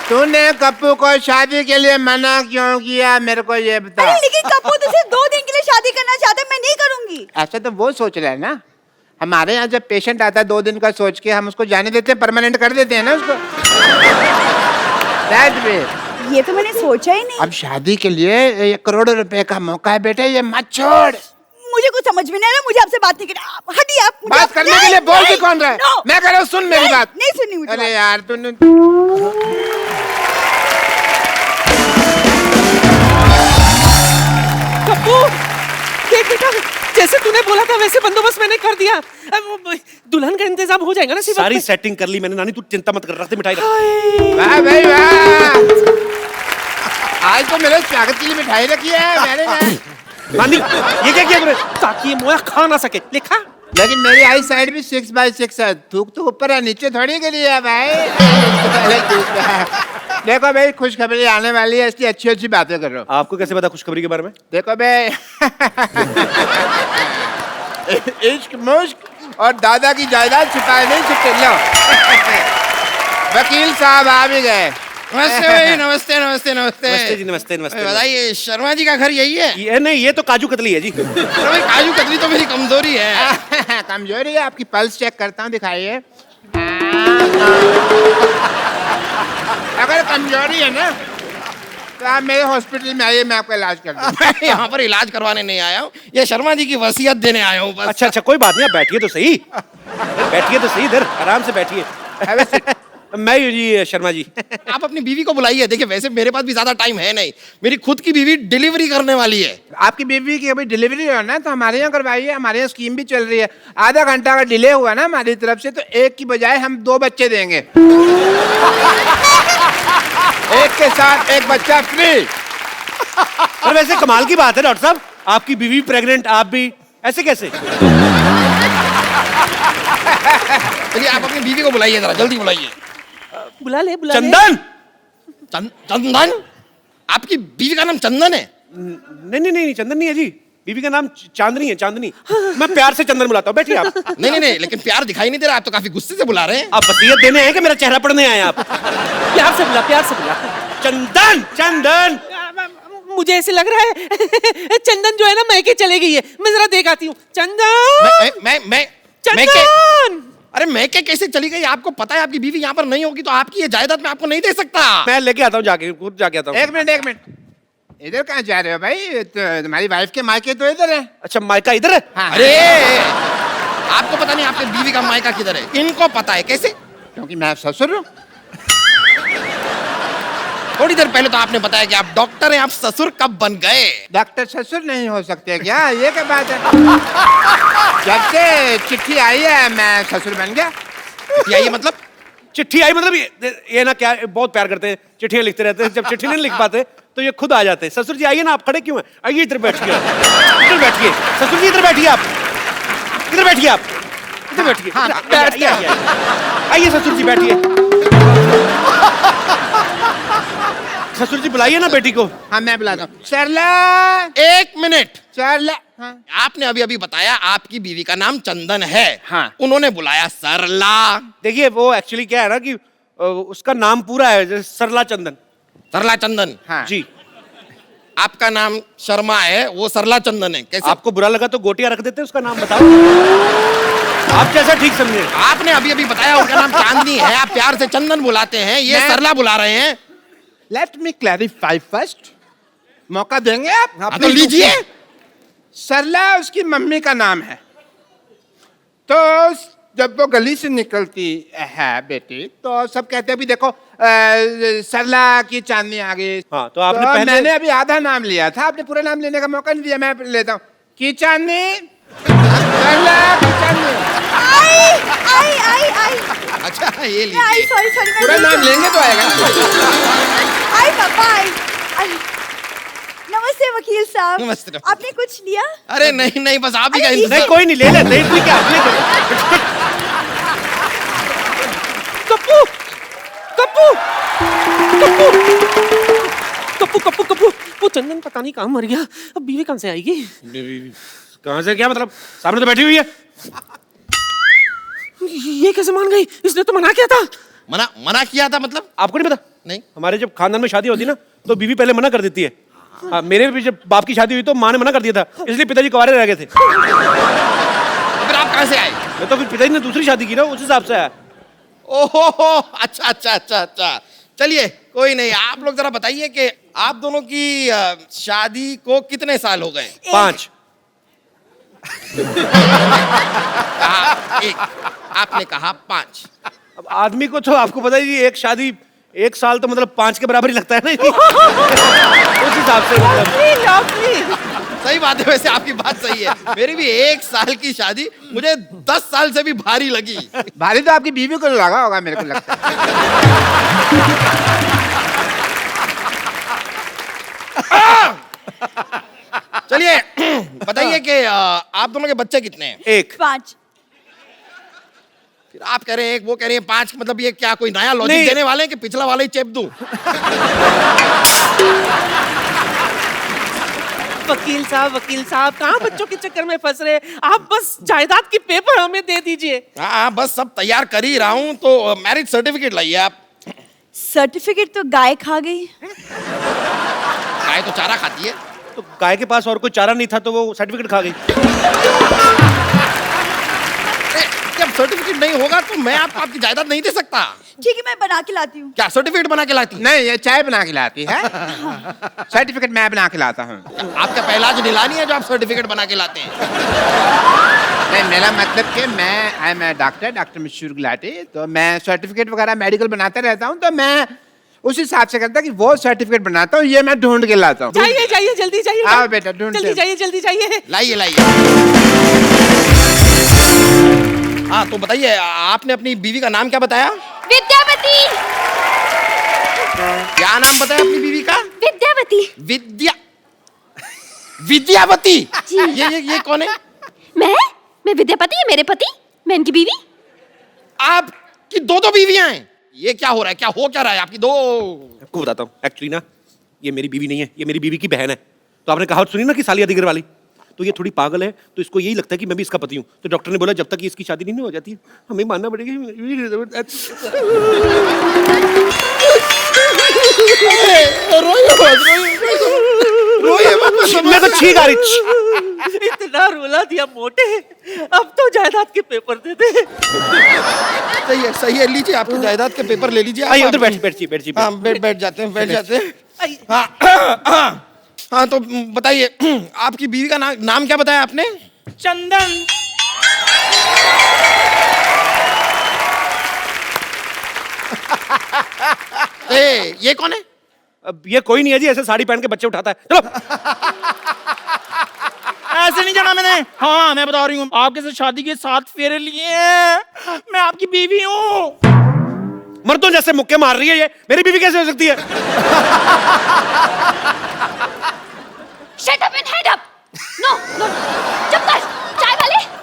तूने कप्पू को शादी के लिए मना क्यों किया, मेरे को ये बता। अरे लेकिन कप्पू तो सिर्फ 2 दिन के लिए शादी करना चाहता है, मैं नहीं करूंगी। ऐसा तो वो सोच रहा है ना। हमारे यहाँ जब पेशेंट आता है 2 दिन का सोच के हम उसको जाने देते हैं, परमानेंट कर देते हैं ना उसको। ये तो मैंने सोचा ही नहीं। अब शादी के लिए 1 करोड़ रुपए का मौका है बेटे, ये मत छोड़। मुझे कुछ समझ में नहीं आ रहा, मुझे आपसे बात नहीं करनी। हटिए आप। बात करने के लिए बोल भी कौन रहा है? मैं कह रहा हूँ सुन मेरी बात। नहीं सुननी मुझे। अरे यार तूने कप्पू देख बेटा, जैसे तूने बोला था वैसे बंदोबस्त मैंने कर दिया। अब दुल्हन का इंतजाम हो जाएगा ना। सारी सेटिंग कर ली मैंने नानी, तू चिंता मत कर। रखते मिठाई रख। वाह भाई वाह, आज तो मेरे स्वागत के लिए मिठाई रखी है मैंने ना। नानी ये क्या किया तूने? ताकि ये मोया खा ना सके। लिखा लेकिन मेरी आई साइड भी 6/6 है। थूक तो ऊपर है, नीचे थोड़ी के लिए है भाई। देखो भाई, खुशखबरी आने वाली है, इसलिए अच्छी अच्छी बातें कर रहा हूँ। आपको कैसे पता खुशखबरी के बारे में? देखो भाई, इश्क मुश्क और दादा की जायदाद छिपाए नहीं छुपते। लो वकील साहब आ भी गए। नमस्ते भाई, नमस्ते नमस्ते नमस्ते। नमस्ते जी, नमस्ते नमस्ते। बताइए, शर्मा जी का घर यही है? ये नहीं, ये तो काजू कतली है जी। भाई काजू कतली तो मेरी कमजोरी है। कमजोरी है आपकी? पल्स चेक करता हूँ, दिखाइए। अगर कमजोरी है ना तो आप मेरे हॉस्पिटल में आइए, मैं आपका इलाज कर दूँ। मैं यहाँ पर इलाज करवाने नहीं आया हूँ, ये शर्मा जी की वसीयत देने आया हूँ बस। अच्छा अच्छा, कोई बात नहीं, आप बैठिए तो सही। बैठिए तो सही, इधर आराम से बैठिए। मैं हूँ जी शर्मा जी। आप अपनी बीवी को बुलाइए। देखिए वैसे मेरे पास भी ज्यादा टाइम है नहीं, मेरी खुद की बीवी डिलीवरी करने वाली है। आपकी बीवी की अभी डिलीवरी हो ना, तो हमारे यहाँ करवाइए। हमारे यहाँ स्कीम भी चल रही है। आधा घंटा अगर डिले हुआ ना हमारी तरफ से, तो 1 की बजाय हम 2 बच्चे देंगे। एक के साथ 1 बच्चा फ्री। और वैसे कमाल की बात है डॉक्टर साहब, आपकी बीवी प्रेग्नेंट, आप भी, ऐसे कैसे? चलिए आप अपनी बीवी को बुलाइए, जरा जल्दी बुलाइए। बुला ले चंदन। चंदन? आपकी बीवी का नाम चंदन है? नहीं नहीं नहीं, चंदन नहीं है जी, बीवी का नाम चांदनी है, चांदनी। मैं प्यार से चंदन बुलाता हूँ, बैठिए आप। नहीं, लेकिन प्यार दिखाई नहीं दे रहा, आप तो काफी गुस्से से बुला रहे हैं। आप वसीयत देने हैं कि मेरा चेहरा पढ़ने आए आप? प्यार से बुला, प्यार से बुला। चंदन चंदन। मुझे ऐसे लग रहा है चंदन जो है ना मैके चले गई है। मैं जरा देख आती हूँ। चंदन चंदन। अरे मैं क्या, कैसे चली गई? आपको पता है आपकी बीवी यहाँ पर नहीं होगी तो आपकी ये जायदाद मैं आपको नहीं दे सकता। मैं लेके आता हूँ, जाके खुद जाके आता हूँ। 1 मिनट, इधर कहाँ जा रहे हो भाई? तुम्हारी वाइफ के मायके तो इधर है। अच्छा, मायका इधर है? हाँ। अरे आपको पता नहीं आपकी बीवी का मायका किधर है? इनको पता है। कैसे? क्योंकि मैं ससुर हूँ। थोड़ी देर पहले तो आपने बताया कि आप डॉक्टर हैं, आप ससुर कब बन गए? डॉक्टर ससुर नहीं हो सकते क्या? ये क्या बात है? जब से चिट्ठी आई है मैं ससुर बन गया। या ये मतलब? चिट्ठी आई मतलब ये ना, क्या बहुत प्यार करते हैं, चिट्ठियां लिखते रहते हैं। जब चिट्ठी नहीं लिख पाते तो ये खुद आ जाते हैं। ससुर जी आइए ना, आप खड़े क्यों हैं? आइए इधर बैठिए, इधर बैठिए। ससुर जी इधर बैठिए, आप इधर बैठिए, आप इधर बैठिए। आइए ससुर जी बैठिए। ससुर जी बुलाइए ना बेटी को। हाँ मैं बुलाता हूँ। सरला, 1 मिनट। सरला। हाँ। आपने अभी अभी बताया आपकी बीवी का नाम चंदन है। हाँ। उन्होंने बुलाया सरला। देखिए वो एक्चुअली क्या है ना कि उसका नाम पूरा है जैसे सरला चंदन। सरला चंदन? हाँ। जी। आपका नाम शर्मा है, वो सरला चंदन है। कैसे? आपको बुरा लगा तो गोटियां रख देते, उसका नाम बताओ। आप जैसा ठीक समझे। आपने अभी अभी बताया उनका नाम चांदनी है, आप प्यार से चंदन बुलाते हैं, ये सरला बुला रहे हैं। Let me clarify first. मौका देंगे आप? हाँ, तो लीजिए। सरला उसकी मम्मी का नाम है। तो जब वो गली से निकलती है बेटी, तो सब कहते हैं भी देखो सरला की चांदनी आ गई। हाँ, तो आपने पहले... मैंने अभी आधा नाम लिया था, आपने पूरा नाम लेने का मौका नहीं दिया। मैं लेता हूँ की चांदनी, सरला की चांदनी। आई। अच्छा ये आई, लीजिए। सॉरी पूरा नाम लेंगे तो आएगा। आई पापा, आई। नमस्ते वकील साहब। नमस्ते। आपने कुछ लिया? अरे नहीं, बस आप ही का अरे, इंतजार। नहीं कोई नहीं, ले लेते हैं। क्या आपने कप्पू कप्पू कप्पू कप्पू कप्पू कप्पू वो चंदन पता नहीं कहाँ मर गया। अब बीवी कहाँ से आएगी? कहाँ से? क्या मतलब? सामने तो बैठी हुई है। ये कैसे मान गई? इसने तो मना किया था। मना मना किया था मतलब? आपको नहीं पता? नहीं। हमारे जब खानदान में शादी होती है ना तो बीवी पहले मना कर देती है। हाँ, मेरे भी जब बाप की शादी हुई तो माँ ने मना कर दिया था, इसलिए पिताजी कुंवारे रह गए थे। तो फिर आप कहाँ से आए? मैं तो फिर पिताजी ने दूसरी शादी की ना, उस हिसाब से आया। ओहो, अच्छा अच्छा अच्छा अच्छा। चलिए कोई नहीं, आप लोग जरा बताइए कि आप दोनों की शादी को कितने साल हो गए? 5। एक, आपने कहा 5। अब आदमी को तो आपको पता ही, एक शादी 1 साल तो मतलब 5 के बराबर ही लगता है ना। उस हिसाब से मतलब सही बात है, वैसे आपकी बात सही है। मेरी भी 1 साल की शादी मुझे 10 साल से भी भारी लगी। भारी तो आपकी बीवी को लगा होगा, मेरे को लगता है। चलिए बताइए कि आप दोनों के बच्चे कितने हैं? 1। 5। फिर आप कह रहे हैं 1, वो कह रहे हैं 5, मतलब ये क्या कोई नया लॉजिक नहीं। देने वाले हैं कि पिछला वाला ही चेप दूं? वकील साहब कहाँ बच्चों के चक्कर में फंस रहे? आप बस जायदाद की पेपर हमें दे दीजिए। हाँ बस सब तैयार कर ही रहा हूँ, तो मैरिज सर्टिफिकेट लाइए आप। सर्टिफिकेट तो गाय खा गई। गाय तो चारा खाती है। तो गाय के पास और कोई चारा नहीं था तो वो सर्टिफिकेट खा गई। जब सर्टिफिकेट नहीं होगा तो मैं आपको आपकी जायदाद नहीं दे सकता। ठीक है, मैं बना के लाती हूँ। क्या सर्टिफिकेट बना के लाती? नहीं, ये चाय बना के लाती है। सर्टिफिकेट मैं बना के लाता हूँ। आपका पहला आज नीलानी है जो आप सर्टिफिकेट बना के लाते हैं? नहीं, मेरा मतलब कि आई एम डॉक्टर मशहूर गुलाटी, तो मैं सर्टिफिकेट वगैरह मेडिकल बनाता रहता हूँ, तो मैं उस हिसाब से करता कि वो सर्टिफिकेट बनाता हूँ, ये मैं ढूंढ के लाता हूँ। जाइए जल्दी जाइए। आओ बेटा, ढूंढते जल्दी जाइए। लाइए लाइए। हाँ तो बताइए, आपने अपनी बीवी का नाम क्या बताया? विद्यावती। क्या नाम बताया अपनी बीवी का? विद्यावती। विद्यावती। जी। ये कौन है? मैं विद्यापति है मेरे पति, मैं इनकी बीवी। आपकी 2 बीवियां हैं? ये क्या हो रहा है? क्या हो क्या रहा है आपकी 2? आपको बताता हूँ, एक्चुअली ना ये मेरी बीवी नहीं है, ये मेरी बीवी की बहन है। तो आपने कहावत सुनी ना कि सालिया दिगर वाली, तो ये थोड़ी पागल है, तो इसको यही लगता है कि मैं भी इसका पति हूँ। तो डॉक्टर ने बोला जब तक ये इसकी शादी नहीं हो जाती हमें मानना पड़ेगा। मैं तो छींक आ रही। इतना रुला दिया मोटे, अब तो जायदाद के पेपर दे दे। सही है, लीजिए आपकी जायदाद के पेपर ले लीजिए। आइए उधर बैठिए। हाँ बैठ जाते हैं। हाँ तो बताइए, आपकी बीवी का नाम क्या बताया आपने? चंदन। ये कौन है? अब ये कोई नहीं है जी, ऐसे साड़ी पहन के बच्चे उठाता है। चलो। ऐसे नहीं जाना मैंने। हाँ मैं बता रही हूँ, आपके साथ शादी के 7 फेरे लिए हैं। मैं आपकी बीवी हूँ। मर्दों जैसे मुक्के मार रही है ये, मेरी बीवी कैसे हो सकती है? Shut up and head up. No. चुप कर।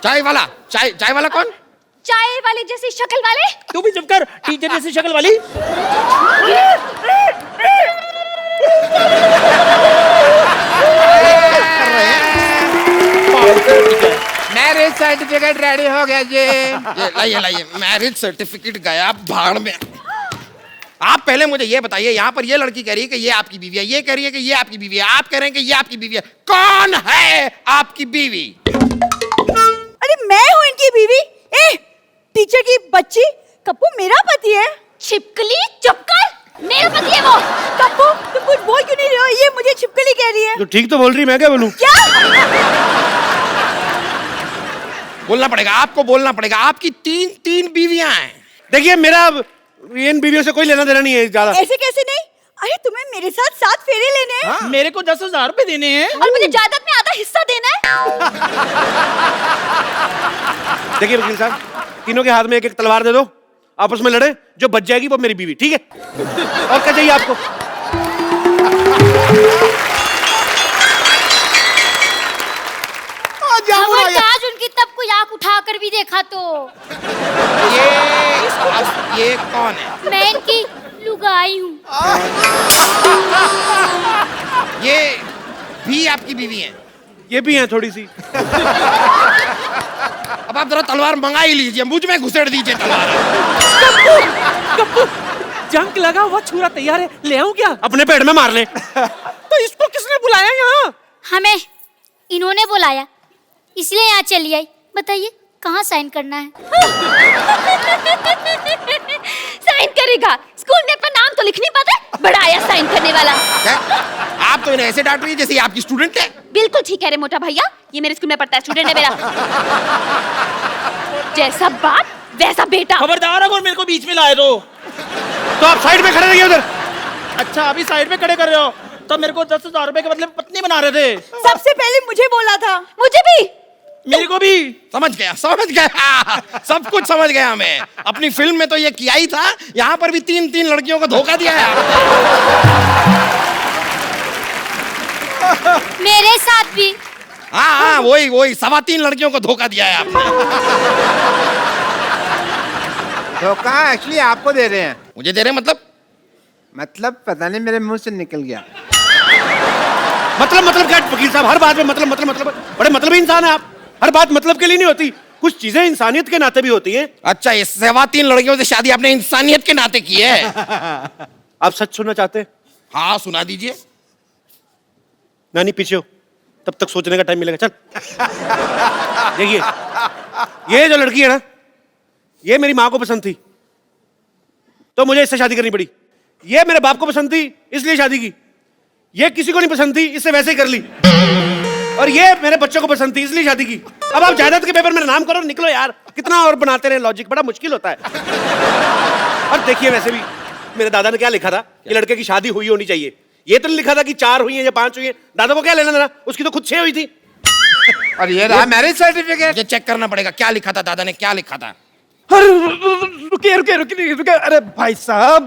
चाय वाले कौन? चाय वाले जैसी शक्ल वाले। तू भी चुप कर, टीचर जैसी शक्ल वाली। मैरिज सर्टिफिकेट रेडी हो गया जी। लाइए मैरिज सर्टिफिकेट गया भाड़ में। आप पहले मुझे ये बताइए, यहाँ पर ये लड़की कह रही है कि ये आपकी बीवी है, ये कह रही है कि ये आपकी बीवी है, आप कह रहे हैं कि ये आपकी बीवी है। कौन है आपकी बीवी? अरे मैं हूँ इनकी बीवी। टीचर की बच्ची, कप्पू मेरा पति है। छिपकली चुप कर, मेरा पति है वो। कप्पू तुम कुछ बोल क्यों नहीं रहे हो? ये मुझे छिपकली कह रही है। तो ठीक तो बोल रही, मैं क्या बोलूं? क्या? बोलना पड़ेगा, आपको बोलना पड़ेगा। आपकी 3 बीवियां हैं। देखिए मेरा इन बीवियों से कोई लेना देना नहीं है ज्यादा। ऐसे कैसे नहीं? अरे तुम्हें मेरे साथ 7 फेरे लेने हैं। मेरे को 10,000 रुपए देने हैं। और मुझे जायदाद में आधा हिस्सा देना है। देखिए वकील साहब, तीनों के हाथ में एक तलवार दे दो, आपस में लड़े, जो बच जाएगी वो मेरी बीवी, ठीक है? और क्या चाहिए आपको? खबरदार उनकी तब कोई आंख उठा कर भी देखा तो। ये कौन है? मैं इनकी लुगाई हूँ। ये भी आपकी बीवी है? ये भी हैं थोड़ी सी। अब आप जरा तलवार मंगा ही लीजिए, मुझ में घुसेड़ दीजिए तलवार। कप्पू जंक लगा हुआ छुरा तैयार है, ले आऊं क्या? अपने पेट में मार ले। तो इसको किसने बुलाया यहाँ? हमें इन्होंने बुलाया, इसलिए यहाँ चली आई। बताइए कहाँ साइन करना है? साइन करेगा? स्कूल में अपना नाम तो लिख नहीं पाता, बड़ा आया साइन करने वाला। क्या? आप तो इन्हें ऐसे डांट रही है जैसे ये आपकी स्टूडेंट है। बिल्कुल ठीक है रे मोटा भैया, ये मेरे स्कूल में पढ़ता है, स्टूडेंट है मेरा। जैसा बाप वैसा बेटा। खबरदार अगर मेरे को बीच में लाए तो आप साइड में खड़े रहिए उधर। अच्छा अभी साइड में खड़े कर रहे हो, तो मेरे को 10,000 रुपए के बदले पत्नी बना रहे थे। सबसे पहले मुझे बोला था। मुझे भी। मेरे को भी। समझ गया सब कुछ समझ गया मैं। अपनी फिल्म में तो ये किया ही था, यहाँ पर भी 3 लड़कियों को धोखा दिया है। मेरे साथ भी। हाँ वही 3.25 लड़कियों को धोखा दिया है आपने। धोखा एक्चुअली आपको दे रहे हैं। मुझे दे रहे हैं मतलब पता नहीं मेरे मुंह से निकल गया। मतलब क्या वकील साहब, हर बात में मतलब बड़े मतलबी इंसान है आप। हर बात मतलब के लिए नहीं होती, कुछ चीजें इंसानियत के नाते भी होती हैं। अच्छा ये 3.25 लड़कियों से शादी आपने इंसानियत के नाते की है? आप सच सुनना चाहते हैं? हाँ सुना दीजिए। नानी पीछे हो, तब तक सोचने का टाइम मिलेगा। चल देखिए, ये जो लड़की है ना, ये मेरी माँ को पसंद थी तो मुझे इससे शादी करनी पड़ी। ये मेरे बाप को पसंद थी इसलिए शादी की। ये किसी को नहीं पसंद थी, इससे वैसे ही कर ली। और ये मेरे बच्चों को पसंद थी इसलिए शादी की। अब आप जायदाद के पेपर में नाम करो, निकलो यार। कितना और बनाते रहे लॉजिक, बड़ा मुश्किल होता है। और देखिए वैसे भी मेरे दादा ने क्या लिखा था कि लड़के की शादी हुई होनी चाहिए। ये तो नहीं लिखा था कि 4 हुई है या 5 हुई है। दादा को क्या लेना देना, उसकी तो खुद 6 हुई थी। और ये रहा मैरिज सर्टिफिकेट। मुझे चेक करना पड़ेगा क्या लिखा था, दादा ने क्या लिखा था। रुकिए अरे भाई साहब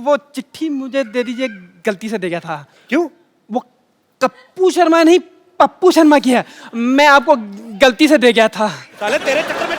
वो चिट्ठी मुझे दे दीजिए, गलती से दे गया था। क्यों? वो कप्पू शर्मा नहीं पप्पू शर्मा की है, मैं आपको गलती से दे गया था। साले तेरे चक्कर में